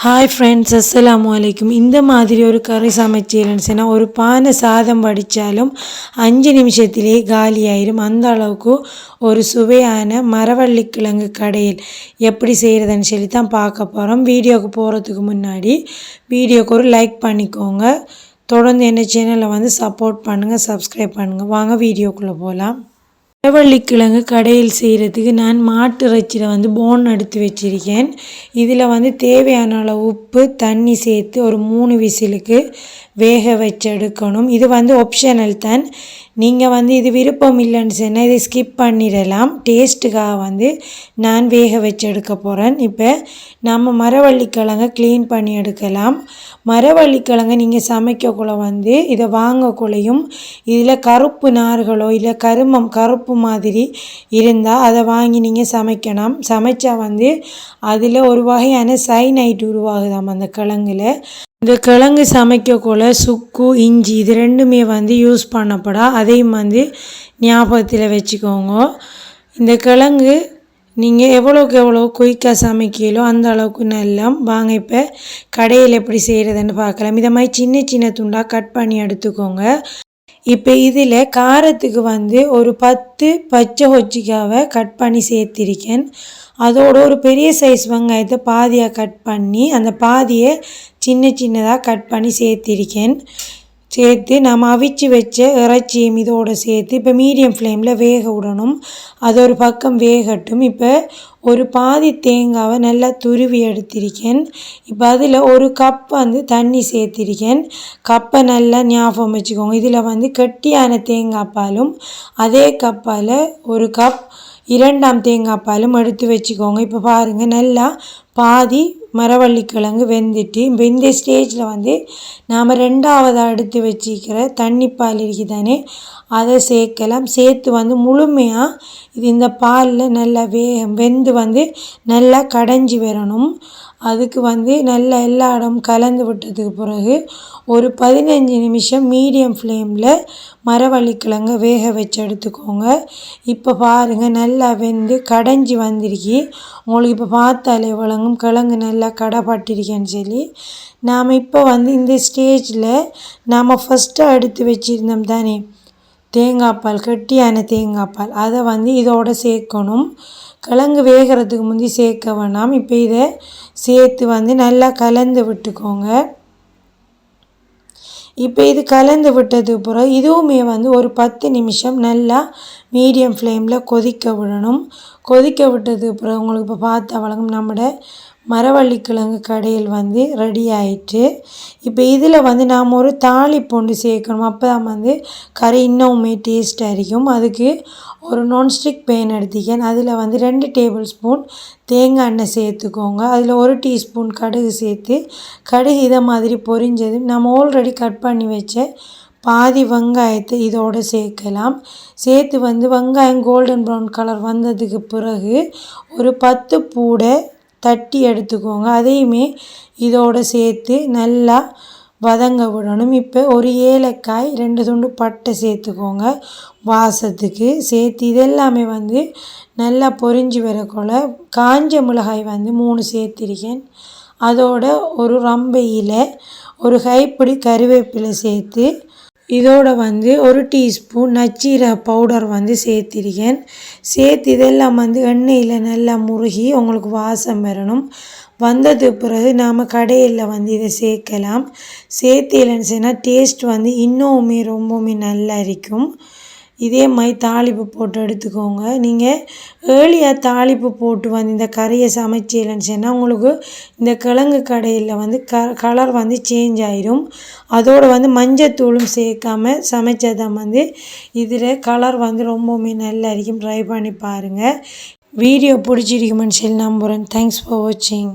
Hi friends, அஸ்ஸலாமு அலைக்கும். இந்த மாதிரி ஒரு கறி சமைச்சீங்கன்னு சொன்னால் ஒரு பானை சாதம் வடித்தாலும் 5 நிமிஷத்திலே காலியாயிரும். அந்த அளவுக்கு ஒரு சுவையான மரவள்ளிக்கிழங்கு கடையில் எப்படி செய்கிறதுன்னு சொல்லி தான் பார்க்க போகிறோம். வீடியோவுக்கு போகிறதுக்கு முன்னாடி வீடியோவுக்கு ஒரு லைக் பண்ணிக்கோங்க. தொடர்ந்து என்ன சேனலை சப்போர்ட் பண்ணுங்கள், சப்ஸ்கிரைப் பண்ணுங்கள். வாங்க வீடியோக்குள்ளே போகலாம். மரவள்ளிக்கிழங்கு கடையில் செய்கிறதுக்கு நான் மாட்டு இறைச்சியில் போன் எடுத்து வச்சுருக்கேன். இதில் தேவையான அளவு உப்பு தண்ணி சேர்த்து ஒரு 3 விசிலுக்கு வேக வச்சு எடுக்கணும். இது ஆப்ஷனல் தான். நீங்கள் இது விருப்பம் இல்லைன்னு சொன்னால் இதை ஸ்கிப் பண்ணிடலாம். டேஸ்ட்டுக்காக நான் வேக வச்சு எடுக்க போகிறேன். இப்போ நம்ம மரவள்ளிக்கிழங்கை க்ளீன் பண்ணி எடுக்கலாம். மரவள்ளிக்கிழங்கை நீங்கள் சமைக்கக்குள்ள இதை வாங்கக்குள்ளையும் இதில் கருப்பு நார்களோ இல்லை கருப்பு மாதிரி இருந்தால் அதை வாங்கி நீங்கள் சமைக்கணும். சமைச்சா அதில் ஒரு வகையான சைனைட் உருவாகுதாம் அந்த கிழங்குல. இந்த கிழங்கு சமைக்கக்குள்ள சுக்கு இஞ்சி இது ரெண்டுமே யூஸ் பண்ணப்படா. அதையும் ஞாபகத்தில் வச்சுக்கோங்க. இந்த கிழங்கு நீங்கள் எவ்வளோக்கு எவ்வளோ குயிக்காக சமைக்கலோ அந்த அளவுக்கு நல்லா. வாங்க இப்போ கடையில் எப்படி செய்கிறதுன்னு பார்க்கலாம். இதை மாதிரி சின்ன சின்ன துண்டாக கட் பண்ணி எடுத்துக்கோங்க. இப்போ இதில் காரத்துக்கு ஒரு 10 பச்சை கொச்சிக்காவை கட் பண்ணி சேர்த்திருக்கேன். அதோட ஒரு பெரிய சைஸ் வெங்காயத்தை பாதியாக கட் பண்ணி அந்த பாதியை சின்ன சின்னதாக கட் பண்ணி சேர்த்திருக்கேன். சேர்த்து நம்ம அவிச்சு வச்ச இறைச்சியும் இதோடு சேர்த்து இப்போ மீடியம் ஃப்ளேமில் வேக விடணும். அது ஒரு பக்கம் வேகட்டும். இப்போ ஒரு பாதி தேங்காவை நல்லா துருவி எடுத்திருக்கேன். இப்போ அதில் ஒரு கப் தண்ணி சேர்த்திருக்கேன். கப்பை நல்லா ஞாபகம் வச்சுக்கோங்க. இதில் கெட்டியான தேங்காய் பாலும் அதே கப்பால் ஒரு கப் 2ஆம் தேங்காய் பாலும் எடுத்து வச்சுக்கோங்க. இப்போ பாருங்கள், நல்லா பாதி மரவள்ளிக்கிழங்கு வெந்துட்டு இப்போ இந்த ஸ்டேஜில் நாம் 2ஆவதாக எடுத்து வச்சுக்கிற தண்ணிப்பால் இருக்குதானே அதை சேர்க்கலாம். சேர்த்து முழுமையாக இது இந்த பாலில் நல்லா வெந்து நல்லா கடைஞ்சி வரணும். அதுக்கு நல்லா எல்லா இடமும் கலந்து விட்டதுக்கு பிறகு ஒரு 15 நிமிஷம் மீடியம் ஃப்ளேமில் மரவள்ளிக்கிழங்கை வேக வச்சு எடுத்துக்கோங்க. இப்போ பாருங்கள், நல்லா வெந்து கடைஞ்சி வந்திருக்கு. உங்களுக்கு இப்போ பார்த்தாலே விளங்கும் கிழங்கு நல்லா கடைப்பட்டிருக்கேன்னு சொல்லி. நாம் இப்போ இந்த ஸ்டேஜில் நாம் ஃபஸ்ட்டாக எடுத்து வச்சுருந்தோம் தானே தேங்காய் பால், கெட்டியான தேங்காய் பால், அதை இதோடு சேர்க்கணும். கிழங்கு வேகிறதுக்கு முந்தி சேர்க்க வேணாம். இப்போ இதை சேர்த்து நல்லா கலந்து விட்டுக்கோங்க. இப்போ இது கலந்து விட்டதுக்கு பிறகு இதுவுமே ஒரு 10 நிமிஷம் நல்லா மீடியம் ஃப்ளேமில் கொதிக்க விடணும். கொதிக்க விட்டதுக்கு பிறகு உங்களுக்கு இப்போ பார்த்தா வழங்கும் நம்மளோட மரவள்ளிக்கிழங்கு கடையில் ரெடி ஆயிட்டு. இப்போ இதில் நாம் ஒரு தாளிப்பூண்டு சேர்க்கணும். அப்போ தான் கறி இன்னுமே டேஸ்ட்டாக இருக்கும். அதுக்கு ஒரு நான்ஸ்டிக் பேன் எடுத்திக்கேன். அதில் 2 டேபிள் ஸ்பூன் தேங்காய் எண்ணெய் சேர்த்துக்கோங்க. அதில் 1 டீஸ்பூன் கடுகு சேர்த்து கடுகு இதை மாதிரி பொரிஞ்சது நம்ம ஆல்ரெடி கட் பண்ணி வச்ச பாதி வெங்காயத்தை இதோடு சேர்க்கலாம். சேர்த்து வெங்காயம் கோல்டன் ப்ரௌன் கலர் வந்ததுக்கு பிறகு ஒரு 10 பூடை தட்டி எடுத்துக்கோங்க. அதையுமே இதோடு சேர்த்து நல்லா வதங்க விடணும். இப்போ ஒரு ஏலக்காய் 2 துண்டு பட்டை சேர்த்துக்கோங்க வாசத்துக்கு. சேர்த்து இதெல்லாமே நல்லா பொரிஞ்சு வரக்குள்ள காஞ்ச மிளகாய் 3 சேர்த்திருக்கேன். அதோட ஒரு ரம்பையில் ஒரு கைப்பிடி கறிவேப்பிலை சேர்த்து இதோட ஒரு டீஸ்பூன் நச்சீரக பவுடர் சேர்த்திருக்கேன். சேர்த்து இதெல்லாம் எண்ணெயில் நல்லா முருகி உங்களுக்கு வாசம் வரணும். வந்தது பிறகு நாம் கடையில் இதை சேர்க்கலாம். சேர்த்திலன்னு சொன்னால் டேஸ்ட் இன்னுமே ரொம்பவுமே நல்லா இருக்கும். இதே மாதிரி தாளிப்பு போட்டு எடுத்துக்கோங்க. நீங்கள் ஏர்லியாக தாளிப்பு போட்டு இந்த கறியை சமைச்சிலன்னு சொன்னால் உங்களுக்கு இந்த கிழங்கு கடையில் கலர் சேஞ்ச் ஆயிடும். அதோடு மஞ்சத்தூளும் சேர்க்காமல் சமைச்சதான் இதில் கலர் ரொம்பவுமே நல்லா இருக்கும். ட்ரை பண்ணி பாருங்கள். வீடியோ பிடிச்சிருக்குமென்னு சொல்லி நம்புகிறேன். தேங்க்ஸ் ஃபார் வாட்சிங்.